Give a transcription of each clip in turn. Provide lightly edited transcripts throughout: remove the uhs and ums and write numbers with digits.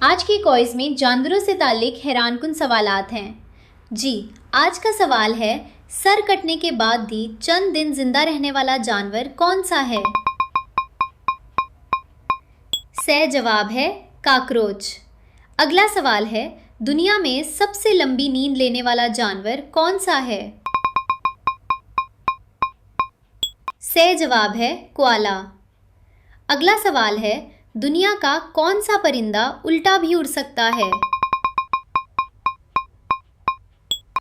आज के क्विज में जानवरों से ताल्लिक हैरानकुन सवालात हैं। जी, आज का सवाल है, सर कटने के बाद भी चंद दिन जिंदा रहने वाला जानवर कौन सा है? सही जवाब है काकरोच। अगला सवाल है, दुनिया में सबसे लंबी नींद लेने वाला जानवर कौन सा है? सही जवाब है कोआला। अगला सवाल है, दुनिया का कौन सा परिंदा उल्टा भी उड़ सकता है?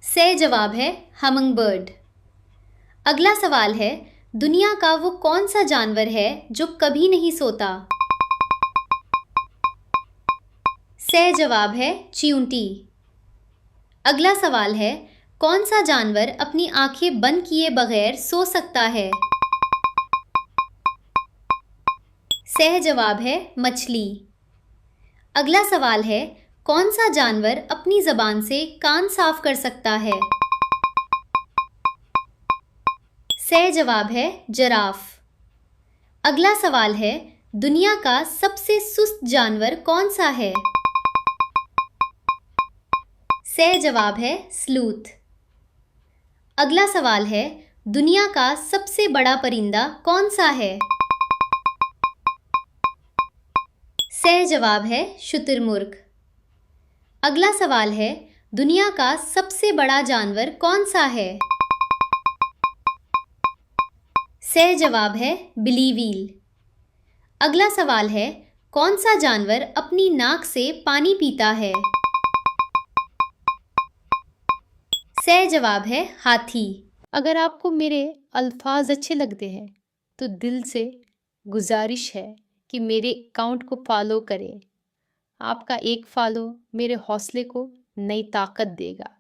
सही जवाब है हमिंगबर्ड। अगला सवाल है, दुनिया का वो कौन सा जानवर है जो कभी नहीं सोता? सही जवाब है चींटी। अगला सवाल है, कौन सा जानवर अपनी आंखें बंद किए बगैर सो सकता है? सही जवाब है मछली। अगला सवाल है, कौन सा जानवर अपनी जबान से कान साफ कर सकता है? सही जवाब है जिराफ। अगला सवाल है, दुनिया का सबसे सुस्त जानवर कौन सा है? सही जवाब है स्लूथ। अगला सवाल है, दुनिया का सबसे बड़ा परिंदा कौन सा है? सही जवाब है शुतुरमुर्ग। अगला सवाल है, दुनिया का सबसे बड़ा जानवर कौन सा है? सही जवाब है बिली व्हील। अगला सवाल है, कौन सा जानवर अपनी नाक से पानी पीता है? सही जवाब है हाथी। अगर आपको मेरे अल्फाज अच्छे लगते हैं तो दिल से गुजारिश है कि मेरे अकाउंट को फॉलो करें। आपका एक फॉलो मेरे हौसले को नई ताकत देगा।